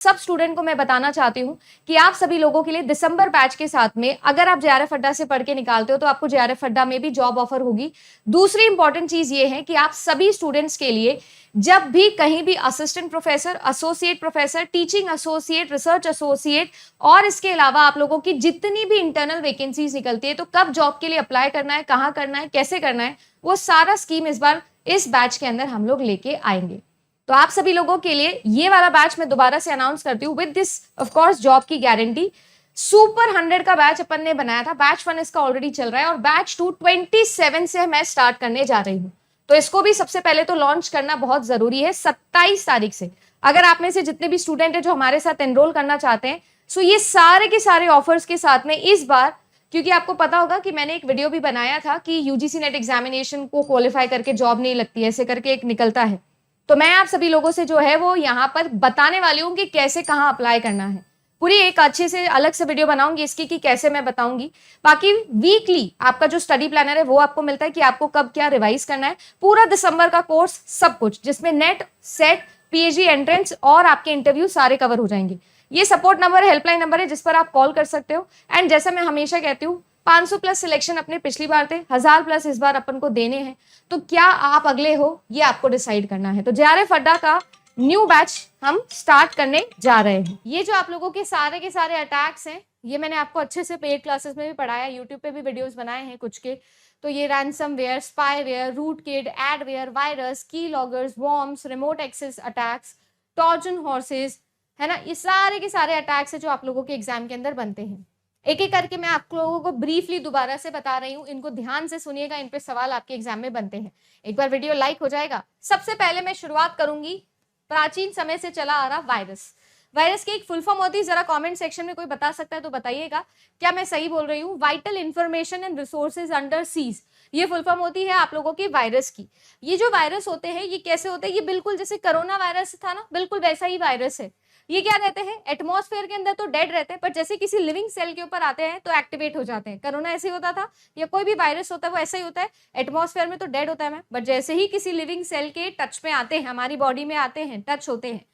सब स्टूडेंट को मैं बताना चाहती हूँ कि आप सभी लोगों के लिए दिसंबर बैच के साथ में अगर आप जेआरएफ अड्डा से पढ़ के निकालते हो तो आपको जेआरएफ अड्डा में भी जॉब ऑफर होगी। दूसरी इंपॉर्टेंट चीज ये है कि आप सभी स्टूडेंट्स के लिए जब भी कहीं भी assistant professor, associate professor, teaching associate, research associate और इसके अलावा आप लोगों की जितनी भी इंटरनल वैकेंसीज निकलती है, तो कब जॉब के लिए अप्लाई करना है, कहाँ करना है, कैसे करना है, वो सारा स्कीम इस बार इस बैच के अंदर हम लोग लेके आएंगे। तो आप सभी लोगों के लिए ये वाला बैच मैं दोबारा से अनाउंस करती हूँ with this of course job की गारंटी। सुपर 100 का बैच अपन ने बनाया था, बैच 1 इसका ऑलरेडी चल रहा है और बैच 2 27 से मैं स्टार्ट करने जा रही हूँ। तो इसको भी सबसे पहले तो लॉन्च करना बहुत जरूरी है 27 तारीख से। अगर आप में से जितने भी स्टूडेंट है जो हमारे साथ एनरोल करना चाहते हैं, सो ये सारे के सारे ऑफर्स के साथ में इस बार, क्योंकि आपको पता होगा कि मैंने एक वीडियो भी बनाया था कि यूजीसी नेट एग्जामिनेशन को क्वालिफाई करके जॉब नहीं लगती, ऐसे करके एक निकलता है। तो मैं आप सभी लोगों से जो है वो यहाँ पर बताने वाली हूँ कि कैसे कहाँ अप्लाई करना है। पूरी एक अच्छे से अलग से वीडियो बनाऊंगी इसकी कि कैसे मैं बताऊंगी। बाकी वीकली आपका जो स्टडी प्लानर है वो आपको मिलता है कि आपको कब क्या रिवाइज करना है। पूरा दिसंबर का कोर्स सब कुछ, जिसमें नेट, सेट, पीएचडी एंट्रेंस और आपके इंटरव्यू सारे कवर हो जाएंगे। ये सपोर्ट नंबर, हेल्पलाइन नंबर है जिस पर आप कॉल कर सकते हो। एंड जैसा मैं हमेशा कहती हूँ, 500 प्लस सिलेक्शन अपने पिछली बार थे, 1000 प्लस इस बार अपन को देने हैं। तो क्या आप अगले हो, ये आपको डिसाइड करना है। तो जेआरएफ अड्डा का न्यू बैच हम स्टार्ट करने जा रहे हैं। ये जो आप लोगों के सारे अटैक्स हैं, ये मैंने आपको अच्छे से पेड क्लासेस में भी पढ़ाया, यूट्यूब पे भी वीडियोस बनाए हैं कुछ के। तो ये ransomware, spyware, rootkit, adware, virus, keyloggers, worms, remote access attacks, Trojan horses, है ना, ये सारे के सारे अटैक्स है जो आप लोगों के एग्जाम के अंदर बनते हैं। एक एक करके मैं आप लोगों को ब्रीफली दोबारा से बता रही हूँ, इनको ध्यान से सुनिएगा, इन पे सवाल आपके एग्जाम में बनते हैं। एक बार वीडियो लाइक हो जाएगा। सबसे पहले मैं शुरुआत करूंगी प्राचीन समय से चला आ रहा वायरस। वायरस की एक फुल फॉर्म होती है, जरा कमेंट सेक्शन में कोई बता सकता है तो बताइएगा, क्या मैं सही बोल रही हूँ? Vital information and resources under seize, ये फुल फॉर्म होती है आप लोगों की वायरस की। ये जो वायरस होते हैं ये कैसे होते हैं? ये बिल्कुल जैसे कोरोना वायरस था ना, बिल्कुल वैसा ही वायरस है। ये क्या रहते हैं? एटमॉस्फेयर के अंदर तो डेड रहते हैं, पर जैसे किसी लिविंग सेल के ऊपर आते हैं तो एक्टिवेट हो जाते हैं। कोरोना ऐसे ही होता था, या कोई भी वायरस होता है वो ऐसा ही होता है, एटमॉस्फेयर में तो डेड होता है मैम, बट जैसे ही किसी लिविंग सेल के टच में आते हैं, हमारी बॉडी में आते हैं, टच होते हैं,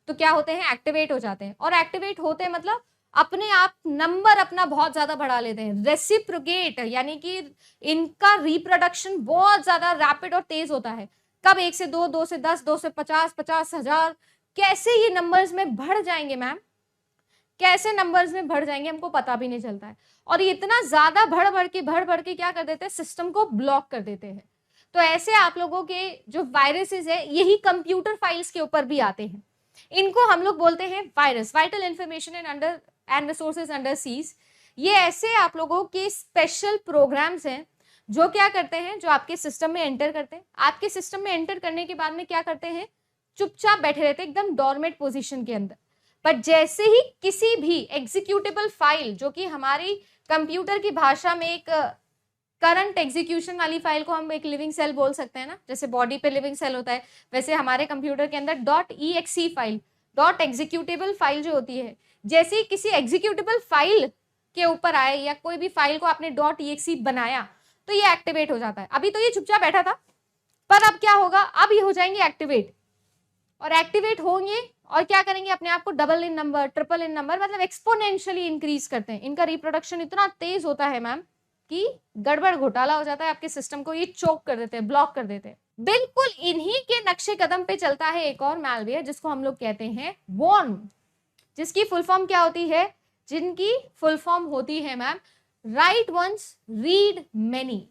तो क्या होते हैं? एक्टिवेट हो जाते हैं। और एक्टिवेट होते हैं मतलब अपने आप नंबर अपना बहुत ज्यादा बढ़ा लेते हैं, रेसिप्रोकेट, यानी कि इनका रिप्रोडक्शन बहुत ज्यादा रैपिड और तेज होता है। कब? 1 से 2, 2 से 10, 2 से 50, 50,000, कैसे ये नंबर्स में बढ़ जाएंगे मैम, कैसे नंबर्स में बढ़ जाएंगे हमको पता भी नहीं चलता है। और ये इतना ज्यादा बढ़ बढ़ के क्या कर देते हैं? सिस्टम को ब्लॉक कर देते हैं। तो ऐसे आप लोगों के जो वायरसेस है, यही कंप्यूटर फाइल्स के ऊपर भी आते हैं। इनको हम लोग बोलते हैं virus, vital information and resources under seize. ये ऐसे आप लोगों के स्पेशल प्रोग्राम्स हैं जो क्या करते हैं, जो आपके सिस्टम में एंटर करते हैं। आपके सिस्टम में एंटर करने के बाद में क्या करते हैं? चुपचाप बैठे रहते हैं एकदम डॉर्मेंट पोजीशन के अंदर। पर जैसे ही किसी भी एग्जीक्यूटेबल फाइल, जो कि हमारी कंप्यूटर की भाषा में एक करंट एग्जीक्यूशन वाली फाइल को हम एक लिविंग सेल बोल सकते हैं ना, जैसे बॉडी पे लिविंग सेल होता है, वैसे हमारे कंप्यूटर के अंदर .exe file, dot executable file जो होती है, जैसे ही किसी एग्जीक्यूटेबल फाइल के ऊपर आए या कोई भी फाइल को आपने .exe बनाया तो ये एक्टिवेट हो जाता है। अभी तो ये चुपचाप बैठा था, पर अब क्या होगा? अब ये हो जाएंगे एक्टिवेट, और एक्टिवेट होंगे और क्या करेंगे? अपने आप को double in number, triple in number, मतलब एक्सपोनेंशियली इंक्रीज करते हैं। इनका रिप्रोडक्शन इतना तेज होता है मैम कि गड़बड़ घोटाला हो जाता है आपके सिस्टम को, ये चोक कर देते हैं, ब्लॉक कर देते हैं। बिल्कुल इन्हीं के नक्शे कदम पे चलता है एक और मैलवेयर जिसको हम लोग कहते हैं वॉर्म, जिसकी फुल फॉर्म क्या होती है? जिनकी फुल फॉर्म होती है ma'am write once read many.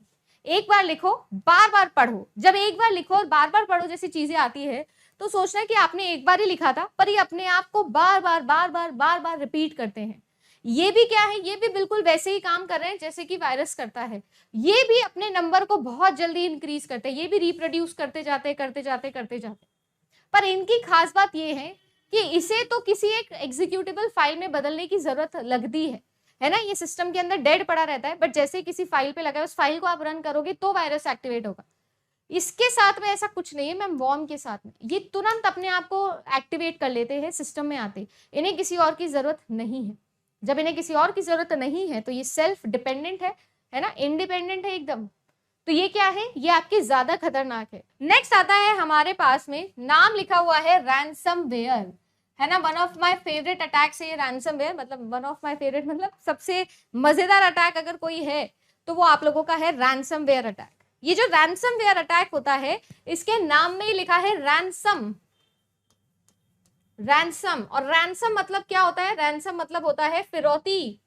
एक बार लिखो, बार बार पढ़ो। जब एक बार लिखो और बार बार पढ़ो जैसी चीजें आती है तो सोचना है कि आपने एक बार ही लिखा था, पर ये अपने आप को बार बार रिपीट करते हैं। ये भी क्या है? ये भी बिल्कुल वैसे ही काम कर रहे हैं जैसे कि वायरस करता है। ये भी अपने नंबर को बहुत जल्दी इंक्रीज करते हैं, ये भी रिप्रोड्यूस करते जाते। पर इनकी खास बात ये है कि इसे तो किसी एक एग्जीक्यूटेबल फाइल में बदलने की जरूरत लगती है ना। ये सिस्टम के अंदर डेड पड़ा रहता है, बट जैसे ही किसी फाइल पे लगा है, उस फाइल को आप रन करोगे तो वायरस एक्टिवेट होगा। इसके साथ में ऐसा कुछ नहीं है मैम, वॉर्म के साथ में ये तुरंत अपने आप को एक्टिवेट कर लेते हैं, सिस्टम में आते। इन्हें किसी और की जरूरत नहीं है। जब इन्हें किसी और की जरूरत नहीं है तो ये सेल्फ डिपेंडेंट है ना, इंडिपेंडेंट है एकदम। तो ये क्या है? ये आपके ज्यादा खतरनाक है। नेक्स्ट आता है हमारे पास में, नाम लिखा हुआ है रैंसमवेयर। है ना। One of my favourite attacks है ये रैंसमवेयर, मतलब वन ऑफ माय फेवरेट मतलब सबसे मजेदार अटैक अगर कोई है तो वो आप लोगों का है रैंसमवेयर अटैक। ये जो रैंसमवेयर अटैक होता है इसके नाम में ही लिखा है रैंसम। रैंसम, और रैंसम मतलब क्या होता है? रैंसम मतलब होता है फिरौती।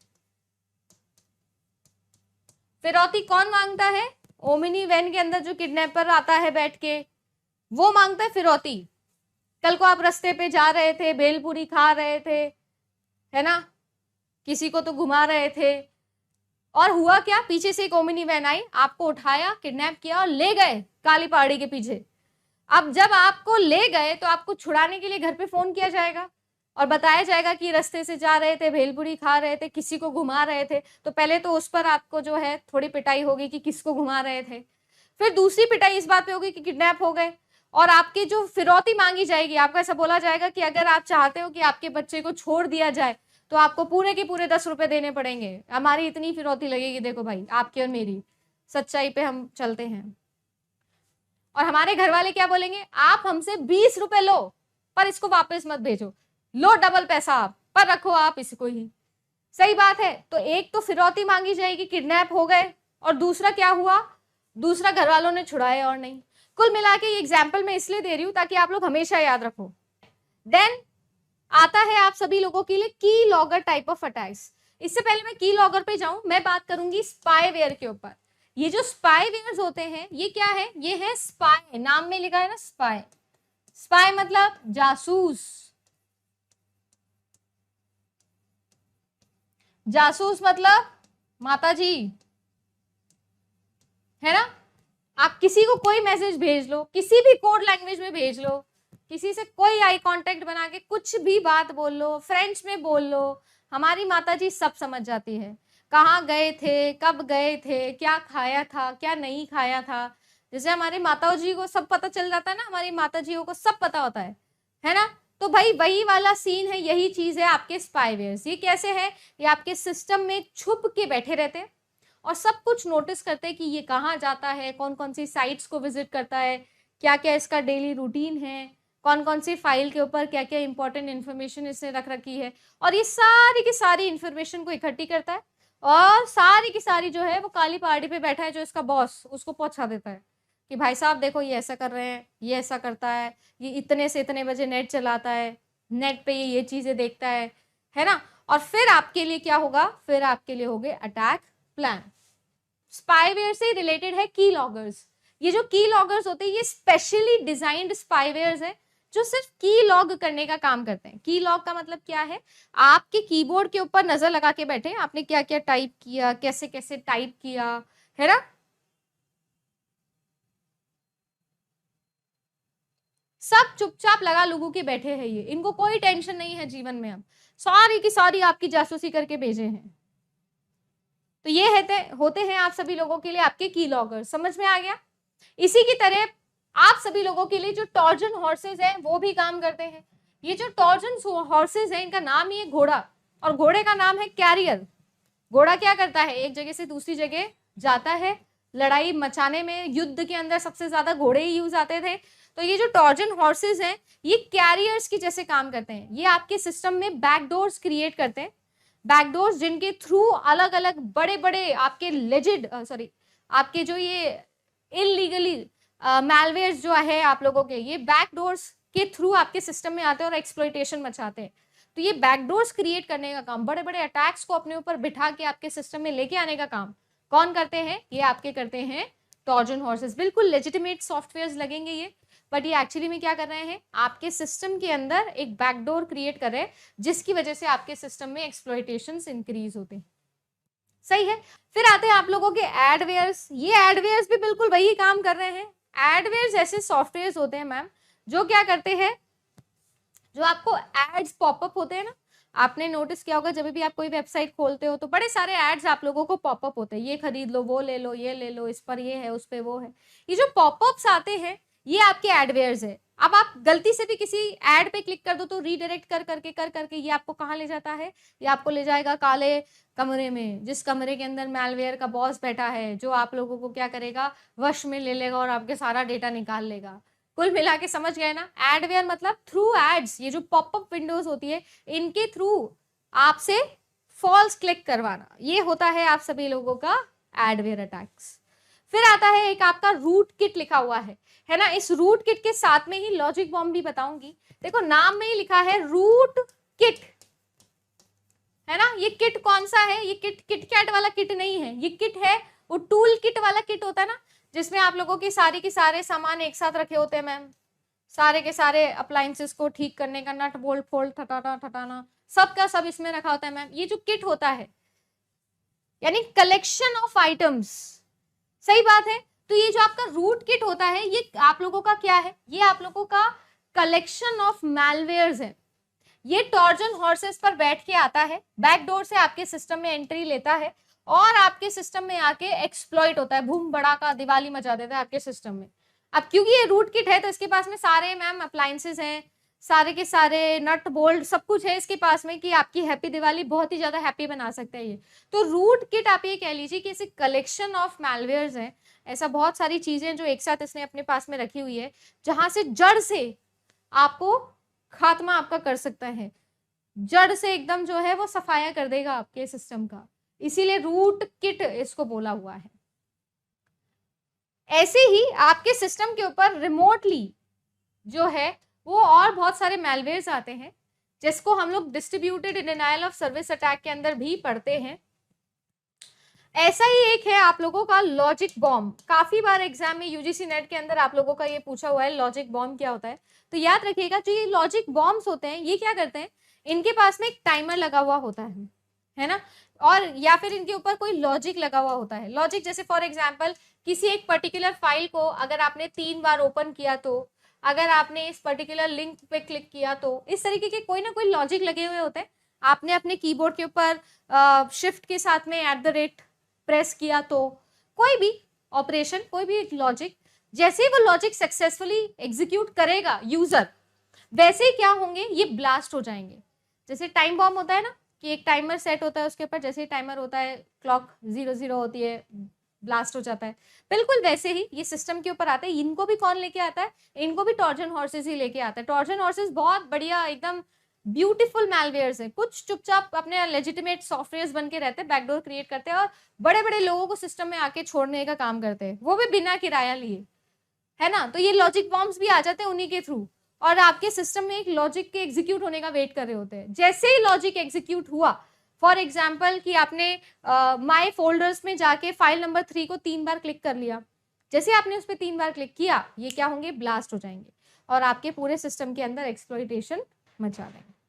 फिरौती कौन मांगता है? ओमिनी वैन के अंदर जो किडनैपर आता है बैठ के, वो मांगता है फिरौती। कल को आप रास्ते पे जा रहे थे, भेलपूरी खा रहे थे, है ना, किसी को तो घुमा रहे थे, और हुआ क्या, पीछे से एक ओमिनी वैन आई, आपको उठाया, किडनैप किया और ले गए काली पहाड़ी के पीछे। अब जब आपको ले गए तो आपको छुड़ाने के लिए घर पे फोन किया जाएगा और बताया जाएगा कि रास्ते से जा रहे थे, भेलपूरी खा रहे थे, किसी को घुमा रहे थे। तो पहले तो उस पर आपको जो है थोड़ी पिटाई होगी कि किसको घुमा रहे थे, फिर दूसरी पिटाई इस बात पे होगी कि किडनैप हो गए, और आपकी जो फिरौती मांगी जाएगी, आपको ऐसा बोला जाएगा कि अगर आप चाहते हो कि आपके बच्चे को छोड़ दिया जाए तो आपको पूरे के पूरे 10 रुपए देने पड़ेंगे, हमारी इतनी फिरौती लगेगी। देखो भाई, आपकी और मेरी सच्चाई पे हम चलते हैं। और हमारे घर वाले क्या बोलेंगे, आप हमसे 20 रुपए लो पर इसको वापस मत भेजो, लो डबल पैसा आप पर रखो आप इसको ही। सही बात है। तो एक तो फिरौती मांगी जाएगी, किडनैप हो गए, और दूसरा क्या हुआ, दूसरा घर वालों ने छुड़ाए और नहीं। कुल मिला के ये एग्जाम्पल मैं इसलिए दे रही हूं ताकि आप लोग हमेशा याद रखो। देन आता है आप सभी लोगों के लिए की लॉगर टाइप ऑफ अटैक्स। इससे पहले मैं की लॉगर पे जाऊं, मैं बात करूंगी स्पाईवेयर के ऊपर। ये जो स्पाईवेयर्स होते हैं ये क्या है, ये है स्पाई, नाम में लिखा है ना स्पाई। स्पाई मतलब जासूस। जासूस मतलब माताजी, है ना। आप किसी को कोई मैसेज भेज लो, किसी भी कोड लैंग्वेज में भेज लो, किसी से कोई आई कांटेक्ट बना के कुछ भी बात बोल लो, फ्रेंच में बोल लो, हमारी माताजी सब समझ जाती है। कहाँ गए थे, कब गए थे, क्या खाया था, क्या नहीं खाया था। जैसे हमारी माताओं जी को सब पता चल जाता है ना, हमारी माताजियों को सब पता होता है ना। तो भाई वही वाला सीन है, यही चीज है आपके स्पाईवेयर्स। ये कैसे है, ये आपके सिस्टम में छुप के बैठे रहते हैं और सब कुछ नोटिस करते हैं कि ये कहाँ जाता है, कौन कौन सी साइट्स को विजिट करता है, क्या क्या इसका डेली रूटीन है, कौन कौन सी फाइल के ऊपर क्या क्या इंपॉर्टेंट इन्फॉर्मेशन इसने रख रखी है, और ये सारी की सारी इंफॉर्मेशन को इकट्ठी करता है और सारी की सारी जो है वो काली पहाड़ी पे बैठा है जो इसका बॉस, उसको पहुंचा देता है कि भाई साहब देखो ये ऐसा कर रहे हैं, ये ऐसा करता है, ये इतने से इतने बजे नेट चलाता है, नेट पे ये चीजें देखता है ना। और फिर आपके लिए क्या होगा, फिर आपके लिए हो गए अटैक प्लान। स्पाईवेयर से रिलेटेड है की लॉगर्स। ये जो की लॉगर्स होते हैं ये स्पेशली डिजाइंड स्पाईवेयर्स है जो सिर्फ की लॉग करने का काम करते हैं। की लॉग का मतलब क्या है, आपके कीबोर्ड के ऊपर नजर लगा के बैठे आपने क्या क्या टाइप किया, कैसे कैसे टाइप किया, है ना। सब चुपचाप लगा लोगों के बैठे हैं, ये इनको कोई टेंशन नहीं है जीवन में, अब सारी की सारी आपकी जासूसी करके भेजे हैं। तो ये होते हैं आप सभी लोगों के लिए आपके की लॉगर। समझ में आ गया। इसी की तरह आप सभी लोगों के लिए जो टॉर्जन हॉर्सेज हैं वो भी काम करते हैं। ये जो टॉर्जन हॉर्सेज हैं इनका नाम ही है घोड़ा, और घोड़े का नाम है कैरियर। घोड़ा क्या करता है, एक जगह से दूसरी जगह जाता है, लड़ाई मचाने में, युद्ध के अंदर सबसे ज्यादा घोड़े ही यूज आते थे। तो ये जो टॉर्जन हॉर्सेज हैं ये कैरियर्स की जैसे काम करते हैं। ये आपके सिस्टम में बैकडोर्स क्रिएट करते हैं, बैकडोर्स जिनके थ्रू अलग अलग बड़े बड़े आपके लेजिड आपके जो ये इलीगली मैलवेयर्स जो है आप लोगों के, ये बैकडोर्स के थ्रू आपके सिस्टम में आते हैं और एक्सप्लॉइटेशन मचाते हैं। तो ये बैकडोर्स क्रिएट करने का काम, बड़े बड़े अटैक्स को अपने ऊपर बिठा के आपके सिस्टम में लेके आने का काम कौन करते हैं, ये आपके करते हैं टॉर्जन हॉर्सेस। बिल्कुल लेजिटिमेट सॉफ्टवेयर लगेंगे ये, बट ये एक्चुअली में क्या कर रहे हैं, आपके सिस्टम के अंदर एक बैकडोर क्रिएट कर रहे हैं जिसकी वजह से आपके सिस्टम में एक्सप्लॉइटेशंस इंक्रीज होते हैं। सही है। फिर आते हैं आप लोगों के एडवेयर्स। ये एडवेयर्स भी बिल्कुल वही काम कर रहे हैं। एडवेयर्स ऐसे सॉफ्टवेयर होते हैं मैम जो क्या करते हैं, जो आपको एड्स पॉपअप होते हैं ना, आपने नोटिस किया होगा जब भी आप कोई वेबसाइट खोलते हो तो बड़े सारे एड्स आप लोगों को पॉपअप होते हैं, ये खरीद लो, वो ले लो, ये ले लो, इस पर ये है, उस पर वो है। ये जो पॉपअप्स आते हैं ये आपके एडवेयर्स है। अब आप गलती से भी किसी एड पे क्लिक कर दो तो रीडायरेक्ट कर करके ये आपको कहाँ ले जाता है, ये आपको ले जाएगा काले कमरे में, जिस कमरे के अंदर मैलवेयर का बॉस बैठा है जो आप लोगों को क्या करेगा, वश में ले लेगा और आपके सारा डेटा निकाल लेगा। कुल मिला के समझ गए ना, एडवेयर मतलब थ्रू एड्स, ये जो पॉपअप विंडोज होती है इनके थ्रू आपसे फॉल्स क्लिक करवाना, ये होता है आप सभी लोगों का एडवेयर अटैक्स। फिर आता है एक आपका रूट किट लिखा हुआ है ना, इस रूट किट के साथ में ही लॉजिक बॉम्ब भी बताऊंगी। देखो नाम में ही लिखा है रूट किट, है ना, ये किट कौन सा है, ये किट किटकैट वाला किट नहीं है, ये किट है वो टूल किट वाला किट होता है ना, जिसमें आप लोगों की सारी के सारे सामान एक साथ रखे होते हैं मैम, सारे के सारे अप्लायंसेस को ठीक करने का, नट बोल्ट फोल्ड ठटाना ठटाना सब का सब इसमें रखा होता है मैम, ये जो किट होता है यानी कलेक्शन ऑफ आइटम्स, सही बात है। तो ये जो आपका रूट किट होता है ये आप लोगों का क्या है, ये आप लोगों का कलेक्शन ऑफ मैलवेयर्स है। ये टॉर्जन हॉर्सेस पर बैठ के आता है, बैकडोर से आपके सिस्टम में एंट्री लेता है और आपके सिस्टम में आके एक्सप्लॉइट होता है, बूम बड़ाका दिवाली मचा देता है आपके सिस्टम में। अब क्योंकि ये रूट किट है तो इसके पास में सारे मैम अप्लायंसेस हैं, सारे के सारे नट बोल्ट सब कुछ है इसके पास में कि आपकी हैप्पी दिवाली बहुत ही ज्यादा हैप्पी बना सकता है ये। तो रूट किट आप ये कह लीजिए कि इसे कलेक्शन ऑफ मैलवेयर्स है, ऐसा बहुत सारी चीजें जो एक साथ इसने अपने पास में रखी हुई है जहां से जड़ से आपको खात्मा आपका कर सकता है, जड़ से एकदम जो है वो सफाया कर देगा आपके सिस्टम का, इसीलिए रूट किट इसको बोला हुआ है। ऐसे ही आपके सिस्टम के ऊपर रिमोटली जो है वो और बहुत सारे मैलवेयर्स आते हैं जिसको हम लोग distributed denial of service attack के अंदर भी पढ़ते हैं। ऐसा ही एक है आप लोगों का लॉजिक बॉम्ब, काफी बार एग्जाम में यूजीसी नेट के अंदर आप लोगों का ये पूछा हुआ है लॉजिक बॉम्ब क्या होता है। तो याद रखिएगा जो ये लॉजिक बॉम्ब्स होते हैं ये क्या करते हैं, इनके पास में एक टाइमर लगा हुआ होता है ना, और या फिर इनके ऊपर कोई लॉजिक लगा हुआ होता है। लॉजिक जैसे फॉर एग्जाम्पल किसी एक पर्टिकुलर फाइल को अगर आपने 3 बार ओपन किया तो, अगर आपने इस पर्टिकुलर लिंक पे क्लिक किया तो, इस तरीके के कोई ना कोई लॉजिक लगे हुए होते हैं। आपने अपने कीबोर्ड के ऊपर शिफ्ट के साथ में @ प्रेस किया तो, कोई भी ऑपरेशन, कोई भी लॉजिक, जैसे ही वो लॉजिक सक्सेसफुली एग्जीक्यूट करेगा यूजर, वैसे ही क्या होंगे, ये ब्लास्ट हो जाएंगे। जैसे टाइम बॉम्ब होता है ना कि एक टाइमर सेट होता है उसके ऊपर, जैसे ही टाइमर होता है क्लॉक 00 होती है ब्लास्ट हो जाता है, बिल्कुल वैसे ही ये सिस्टम के ऊपर आते हैं। इनको भी कौन लेके आता है, इनको भी टॉर्जन हॉर्सेस ही लेके आता है। टॉर्जन हॉर्सेस बहुत बढ़िया एकदम ब्यूटीफुल मैलवेयर्स है, कुछ चुपचाप अपने लेजिटिमेट सॉफ्टवेयर बन के रहते हैं, बैकडोर क्रिएट करते हैं और बड़े बड़े लोगों को सिस्टम में आके छोड़ने का काम करते हैं, वो भी बिना किराया लिए, है ना। तो ये लॉजिक बॉम्ब्स भी आ जाते हैं उन्हीं के थ्रू, और आपके सिस्टम में एक लॉजिक के एग्जीक्यूट होने का वेट कर रहे होते हैं। जैसे ही लॉजिक एग्जीक्यूट हुआ, फॉर एग्जाम्पल कि आपने माई फोल्डर्स में जाके फाइल नंबर 3 को 3 बार क्लिक कर लिया, जैसे आपने उस पर 3 बार क्लिक किया, ये क्या होंगे, ब्लास्ट हो जाएंगे और आपके पूरे सिस्टम के अंदर एक्सप्लॉइटेशन मचा देंगे।